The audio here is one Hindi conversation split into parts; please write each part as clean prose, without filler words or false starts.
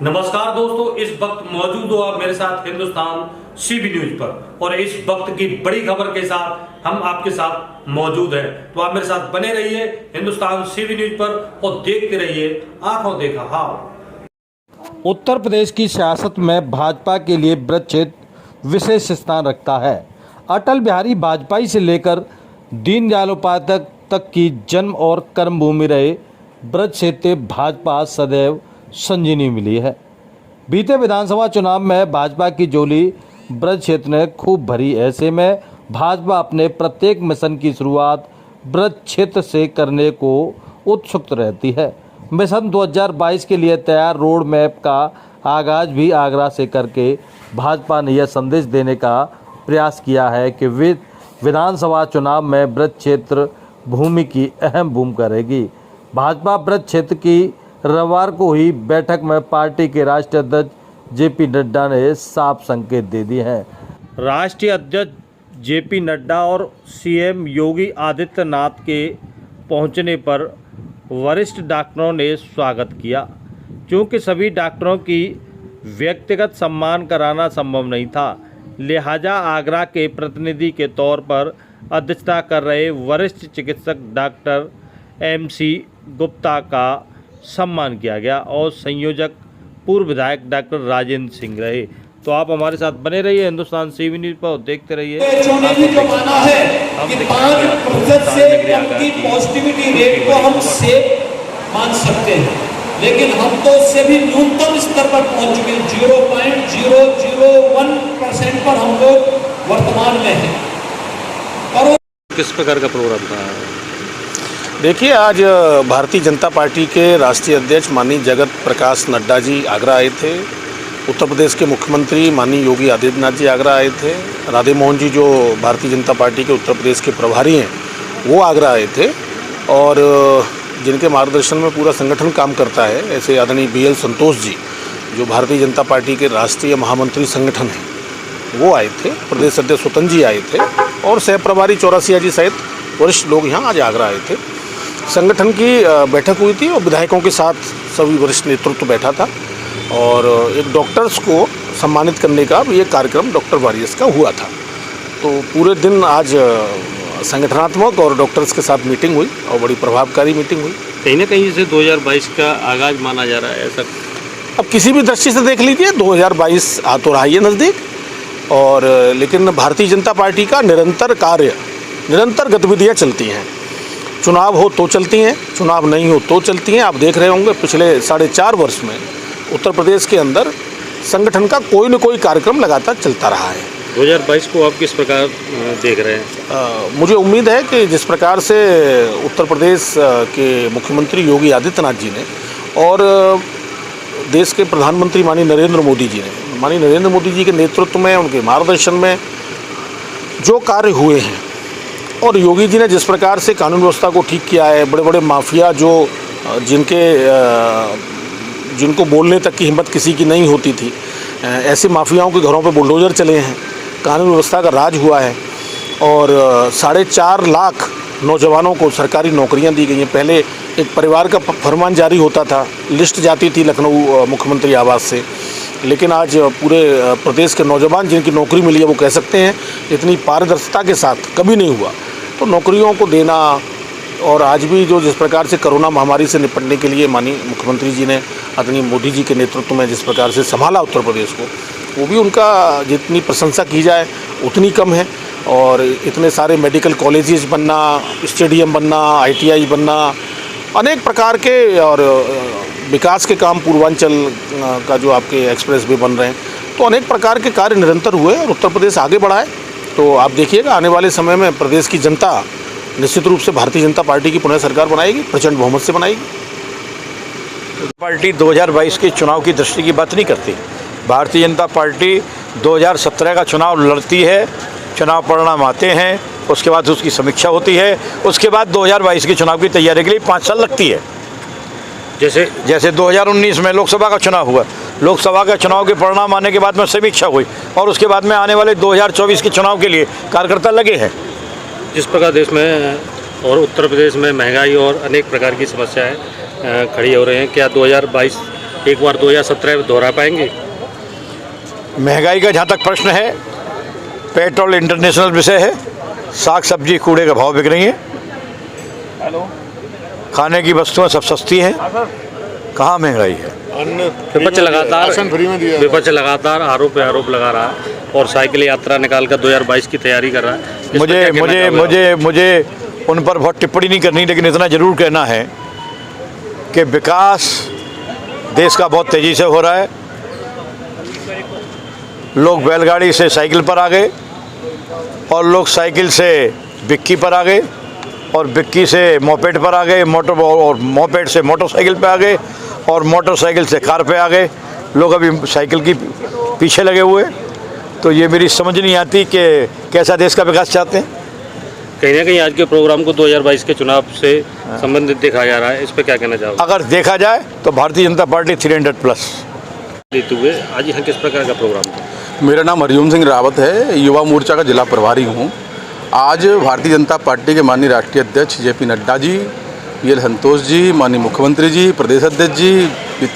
नमस्कार दोस्तों, इस वक्त मौजूद हो आप मेरे साथ हिंदुस्तान सीबी न्यूज पर और इस वक्त की बड़ी खबर के साथ हम आपके साथ मौजूद हैं। तो आप मेरे साथ बने रहिए हिंदुस्तान सीबी न्यूज पर और देखते रहिए आंखों देखा हाल। उत्तर प्रदेश की सियासत में भाजपा के लिए ब्रज क्षेत्र विशेष स्थान रखता है। अटल बिहारी वाजपेयी से लेकर दीनदयाल उपाध्याय तक की जन्म और कर्म भूमि रहे ब्रज क्षेत्र भाजपा सदैव संजीवनी मिली है। बीते विधानसभा चुनाव में भाजपा की झोली ब्रज क्षेत्र ने खूब भरी। ऐसे में भाजपा अपने प्रत्येक मिशन की शुरुआत ब्रज क्षेत्र से करने को उत्सुक रहती है। मिशन 2022 के लिए तैयार रोड मैप का आगाज भी आगरा से करके भाजपा ने यह संदेश देने का प्रयास किया है कि विधानसभा चुनाव में ब्रज क्षेत्र भूमि की अहम भूमिका रहेगी। भाजपा ब्रज क्षेत्र की रविवार को हुई बैठक में पार्टी के राष्ट्रीय अध्यक्ष जेपी नड्डा ने साफ संकेत दे दिए हैं। राष्ट्रीय अध्यक्ष जेपी नड्डा और सीएम योगी आदित्यनाथ के पहुंचने पर वरिष्ठ डॉक्टरों ने स्वागत किया। क्योंकि सभी डॉक्टरों की व्यक्तिगत सम्मान कराना संभव नहीं था, लिहाजा आगरा के प्रतिनिधि के तौर पर अध्यक्षता कर रहे वरिष्ठ चिकित्सक डॉक्टर MC गुप्ता का सम्मान किया गया और संयोजक पूर्व विधायक डॉक्टर राजेंद्र सिंह रहे। तो आप हमारे साथ बने रहिए हिंदुस्तान सीबी न्यूज पर, देखते रहिए। ने भी जो माना है कि 5% से कम की पॉजिटिविटी रेट को हम सेफ मान सकते हैं, लेकिन हम तो उससे भी न्यूनतम स्तर पर पहुंच चुके हैं। 0.001% पर हम लोग वर्तमान में हैं। और किस प्रकार का प्रोग्राम था? देखिए, आज भारतीय जनता पार्टी के राष्ट्रीय अध्यक्ष माननीय जगत प्रकाश नड्डा जी आगरा आए थे। उत्तर प्रदेश के मुख्यमंत्री माननीय योगी आदित्यनाथ जी आगरा आए थे। राधे मोहन जी जो भारतीय जनता पार्टी के उत्तर प्रदेश के प्रभारी हैं वो आगरा आए थे और जिनके मार्गदर्शन में पूरा संगठन काम करता है, ऐसे आदरणीय BL संतोष जी जो भारतीय जनता पार्टी के राष्ट्रीय महामंत्री संगठन हैं वो आए थे। प्रदेश अध्यक्ष स्वतंत्र जी आए थे और सह प्रभारी चौरसिया जी सहित वरिष्ठ लोग यहाँ आज आगरा आए थे। संगठन की बैठक हुई थी और विधायकों के साथ सभी वरिष्ठ नेतृत्व बैठा था और एक डॉक्टर्स को सम्मानित करने का भी एक कार्यक्रम डॉक्टर वॉरियर्स का हुआ था। तो पूरे दिन आज संगठनात्मक और डॉक्टर्स के साथ मीटिंग हुई और बड़ी प्रभावकारी मीटिंग हुई। कहीं ना कहीं इसे 2022 का आगाज माना जा रहा है ऐसा? अब किसी भी दृष्टि से देख लीजिए, 2022 आ तो रहा ही है नज़दीक, और लेकिन भारतीय जनता पार्टी का निरंतर कार्य, निरंतर गतिविधियाँ चलती हैं। चुनाव हो तो चलती हैं, चुनाव नहीं हो तो चलती हैं। आप देख रहे होंगे पिछले 4.5 वर्ष में उत्तर प्रदेश के अंदर संगठन का कोई न कोई कार्यक्रम लगातार चलता रहा है। 2022 को आप किस प्रकार देख रहे हैं? मुझे उम्मीद है कि जिस प्रकार से उत्तर प्रदेश के मुख्यमंत्री योगी आदित्यनाथ जी ने और देश के प्रधानमंत्री माननीय नरेंद्र मोदी जी के नेतृत्व में, उनके मार्गदर्शन में जो कार्य हुए हैं और योगी जी ने जिस प्रकार से कानून व्यवस्था को ठीक किया है, बड़े बड़े माफिया जो जिनको बोलने तक की हिम्मत किसी की नहीं होती थी, ऐसे माफियाओं के घरों पे बुलडोजर चले हैं, कानून व्यवस्था का राज हुआ है और 4.5 लाख नौजवानों को सरकारी नौकरियां दी गई हैं। पहले एक परिवार का फरमान जारी होता था, लिस्ट जाती थी लखनऊ मुख्यमंत्री आवास से, लेकिन आज पूरे प्रदेश के नौजवान जिनकी नौकरी मिली है वो कह सकते हैं इतनी पारदर्शिता के साथ कभी नहीं हुआ। तो नौकरियों को देना और आज भी जो जिस प्रकार से कोरोना महामारी से निपटने के लिए माननीय मुख्यमंत्री जी ने आदरणीय मोदी जी के नेतृत्व में जिस प्रकार से संभाला उत्तर प्रदेश को, वो भी उनका जितनी प्रशंसा की जाए उतनी कम है। और इतने सारे मेडिकल कॉलेजेस बनना, स्टेडियम बनना, ITI बनना, अनेक प्रकार के और विकास के काम, पूर्वांचल का जो आपके एक्सप्रेस वे बन रहे हैं, तो अनेक प्रकार के कार्य निरंतर हुए और उत्तर प्रदेश आगे बढ़ा है। तो आप देखिएगा आने वाले समय में प्रदेश की जनता निश्चित रूप से भारतीय जनता पार्टी की पुनः सरकार बनाएगी, प्रचंड बहुमत से बनाएगी। पार्टी 2022 के चुनाव की दृष्टि की बात नहीं करती। भारतीय जनता पार्टी 2017 का चुनाव लड़ती है, चुनाव परिणाम आते हैं, उसके बाद उसकी समीक्षा होती है, उसके बाद 2022 के चुनाव की तैयारी के लिए 5 साल लगती है। जैसे 2019 में लोकसभा का चुनाव हुआ, लोकसभा के चुनाव के परिणाम आने के बाद में समीक्षा हुई और उसके बाद में आने वाले 2024 के चुनाव के लिए कार्यकर्ता लगे हैं। जिस प्रकार देश में और उत्तर प्रदेश में महंगाई और अनेक प्रकार की समस्याएं खड़ी हो रही हैं, क्या 2022 एक बार 2017 दोहरा पाएंगे? महंगाई का जहाँ तक प्रश्न है, पेट्रोल इंटरनेशनल विषय है, साग सब्जी कूड़े का भाव बिक रही है, खाने की वस्तुएं सब सस्ती हैं, कहाँ महंगाई है। विपक्ष लगातार आरोप पे आरोप लगा रहा है और साइकिल यात्रा निकाल कर 2022 की तैयारी कर रहा है। इस पर क्या कहना चाहोगे आप? मुझे उन पर बहुत टिप्पणी नहीं करनी, लेकिन इतना जरूर कहना है कि विकास देश का बहुत तेज़ी से हो रहा है। लोग बैलगाड़ी से साइकिल पर आ गए और लोग साइकिल से बिक्की पर आ गए और बिक्की से मोपेड पर आ गए, और मोपेड से मोटरसाइकिल पे आ गए और मोटरसाइकिल से कार पे आ गए। लोग अभी साइकिल की पीछे लगे हुए। तो ये मेरी समझ नहीं आती कि कैसा देश का विकास चाहते हैं। कहीं ना कहीं आज के प्रोग्राम को 2022 के चुनाव से संबंधित देखा जा रहा है, इस पर क्या कहना चाहोगे? अगर देखा जाए तो भारतीय जनता पार्टी 300+ लेते हुए आज यहाँ किस प्रकार का प्रोग्राम था? मेरा नाम हरिओम सिंह रावत है, युवा मोर्चा का जिला प्रभारी हूँ। आज भारतीय जनता पार्टी के माननीय राष्ट्रीय अध्यक्ष JP नड्डा जी, PL संतोष जी, माननीय मुख्यमंत्री जी, प्रदेश अध्यक्ष जी,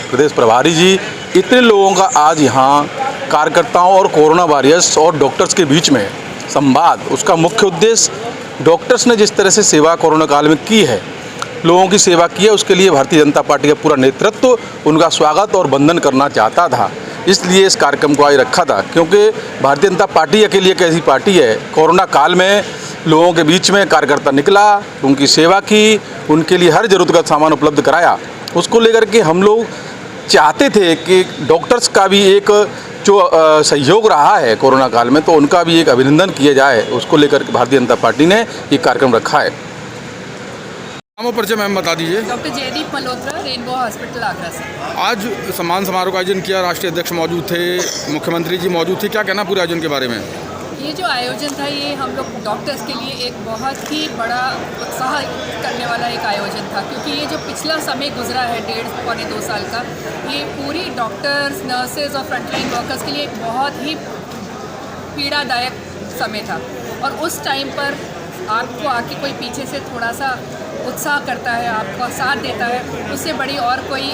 प्रदेश प्रभारी जी, इतने लोगों का आज यहाँ कार्यकर्ताओं और कोरोना वॉरियर्स और डॉक्टर्स के बीच में संवाद, उसका मुख्य उद्देश्य डॉक्टर्स ने जिस तरह से सेवा कोरोना काल में की है, लोगों की सेवा की है, उसके लिए भारतीय जनता पार्टी का पूरा नेतृत्व उनका स्वागत और वंदन करना चाहता था। इसलिए इस कार्यक्रम को आज रखा था, क्योंकि भारतीय जनता पार्टी अकेली एक ऐसी पार्टी है, कोरोना काल में लोगों के बीच में कार्यकर्ता निकला, उनकी सेवा की, उनके लिए हर ज़रूरत का सामान उपलब्ध कराया। उसको लेकर के हम लोग चाहते थे कि डॉक्टर्स का भी एक जो सहयोग रहा है कोरोना काल में, तो उनका भी एक अभिनंदन किया जाए। उसको लेकर भारतीय जनता पार्टी ने ये कार्यक्रम रखा है। नाम और परिचय मैम बता दीजिए। Doctor Jaideep Malhotra, rainbow hospital Agra से। आज सम्मान समारोह का आयोजन किया, राष्ट्रीय अध्यक्ष मौजूद थे, मुख्यमंत्री जी मौजूद थे, क्या कहना पूरे आयोजन के बारे में? ये जो आयोजन था, ये हम लोग डॉक्टर्स के लिए एक बहुत ही बड़ा उत्साह करने वाला एक आयोजन था, क्योंकि ये जो पिछला समय गुजरा है 1.5-2 साल का, ये पूरी डॉक्टर्स, नर्सेज और फ्रंटलाइन वर्कर्स के लिए एक बहुत ही पीड़ादायक समय था। और उस टाइम पर आपको आके कोई पीछे से थोड़ा सा उत्साह करता है, आपका साथ देता है, उससे बड़ी और कोई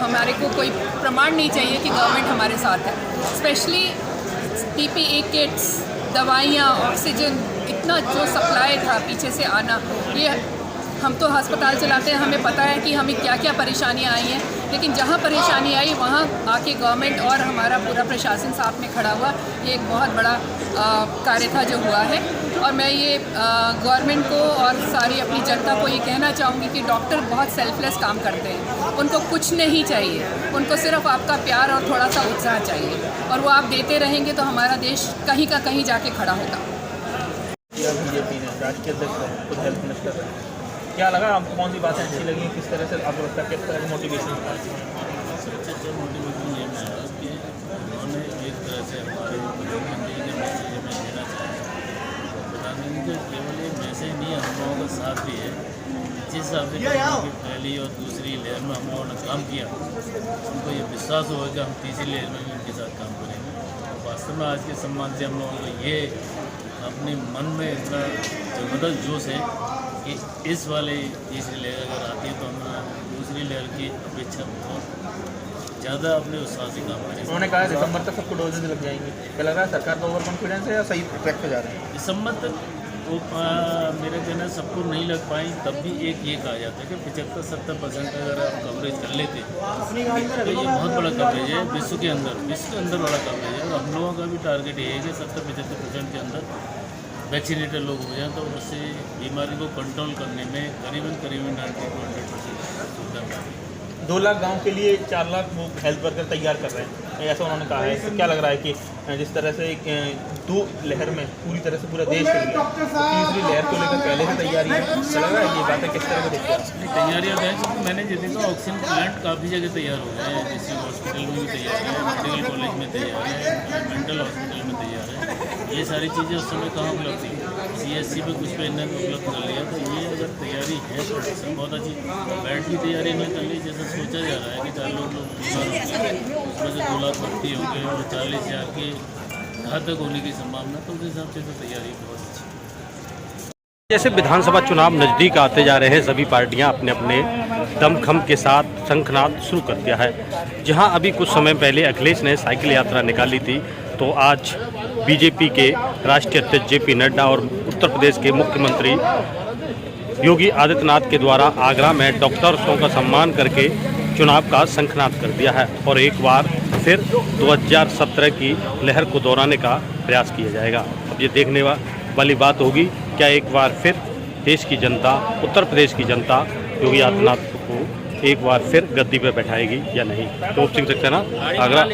हमारे को कोई प्रमाण नहीं चाहिए कि गवर्नमेंट हमारे साथ है। स्पेशली PPE किट्स, दवाइयाँ, ऑक्सीजन, इतना जो सप्लाई था पीछे से आना, ये हम तो अस्पताल चलाते हैं, हमें पता है कि हमें क्या क्या परेशानियाँ आई हैं, लेकिन जहाँ परेशानी आई वहाँ आके गवर्नमेंट और हमारा पूरा प्रशासन साथ में खड़ा हुआ। ये एक बहुत बड़ा कार्य था जो हुआ है। और मैं ये गवर्नमेंट को और सारी अपनी जनता को ये कहना चाहूँगी कि डॉक्टर बहुत सेल्फलेस काम करते हैं, उनको कुछ नहीं चाहिए, उनको सिर्फ आपका प्यार और थोड़ा सा उत्साह चाहिए, और वो आप देते रहेंगे तो हमारा देश कहीं का कहीं जाके खड़ा होगा। राष्ट्रीय अध्यक्ष खुद हेल्थ मिनिस्टर, क्या लगा आपको, कौन सी बातें अच्छी लगी, किस तरह से आपको लगता है, किस तरह का मोटिवेशन था? सबसे अच्छा मोटिवेशन ये मिला कि उन्होंने एक तरह से हमारे प्रधानमंत्री के मैसेज में देना चाहिए। प्रधानमंत्री के केवल ये मैसेज नहीं, हम लोगों का साथ भी है। जिस हिसाब से पहली और दूसरी लहर में हम लोगों ने काम किया, उनको ये विश्वास होगा कि हम तीसरी लहर में भी उनके साथ काम करेंगे। वास्तव में आज के सम्मान से हम लोगों को ये अपने मन में इतना ज़बरदस्त जोश है कि इस वाले तीसरी लहर अगर आती है तो हम दूसरी लहर की अपेक्षा बहुत ज़्यादा अपने उत्साह से काम करें। उन्होंने कहा दिसंबर तक सबको डोजेज लग जाएंगे, क्या लग रहा है सरकार का ओवर कॉन्फिडेंस है या सही ट्रैक पे जा रहे हैं? दिसंबर तक वो मेरे कहना सबको नहीं लग पाई, तब भी एक ये कहा जाता है कि 75-70% अगर आप कवरेज कर लेते तो ये बहुत बड़ा कवरेज है विश्व के अंदर बड़ा कवरेज है। और हम लोगों का भी टारगेट ये है कि 70-75% के अंदर वैक्सीनेटेड लोग हो जाएँ, तो उससे बीमारी को कंट्रोल करने में करीबन 90-100% सुविधा मिलेगी। 2 लाख गांव के लिए 4 लाख वो हेल्थ वर्कर तैयार कर रहे हैं, ऐसा उन्होंने कहा है। क्या लग रहा है कि जिस तरह से 2 लहर में पूरी तरह से पूरा देश के लिए तीसरी लहर को लेकर पहले से तैयारी है, क्या लग रहा है ये बातें किस तरह से देखते हैं? तैयारियाँ हैं, क्योंकि मैंने जितनी तो ऑक्सीजन प्लांट काफ़ी जगह तैयार हो गए हैं, जैसे हॉस्पिटल में भी तैयार है, मेडिकल कॉलेज में तैयार है, मेंटल हॉस्पिटल में तैयार है। ये सारी चीज़ें उस समय कहाँ उपलब्ध थी, CSC में कुछ पे इन्होंने उपलब्ध कर लिया। तो ये अगर तैयारी है तो बहुत अच्छी। बेड की तैयारी नहीं कर ली, जैसे सोचा जा रहा है कि 4 लोग बीमार होंगे, उसमें से 2 लाख भर्ती होंगे और 40,000 के घातक होने की संभावना, तो उस हिसाब से तो तैयारी बहुत अच्छी। जैसे विधानसभा चुनाव नज़दीक आते जा रहे हैं, सभी पार्टियां अपने अपने दमखम के साथ शंखनाद शुरू कर दिया है। जहां अभी कुछ समय पहले अखिलेश ने साइकिल यात्रा निकाली थी, तो आज बीजेपी के राष्ट्रीय अध्यक्ष जेपी नड्डा और उत्तर प्रदेश के मुख्यमंत्री योगी आदित्यनाथ के द्वारा आगरा में डॉक्टर्सों का सम्मान करके चुनाव का शंखनाद कर दिया है और एक बार फिर 2017 की लहर को दोहराने का प्रयास किया जाएगा। अब ये देखने वाली बात होगी, क्या एक बार फिर देश की जनता, उत्तर प्रदेश की जनता योगी आदित्यनाथ को एक बार फिर गद्दी पर बैठाएगी या नहीं। तो सिंह सक्सेना, आगरा।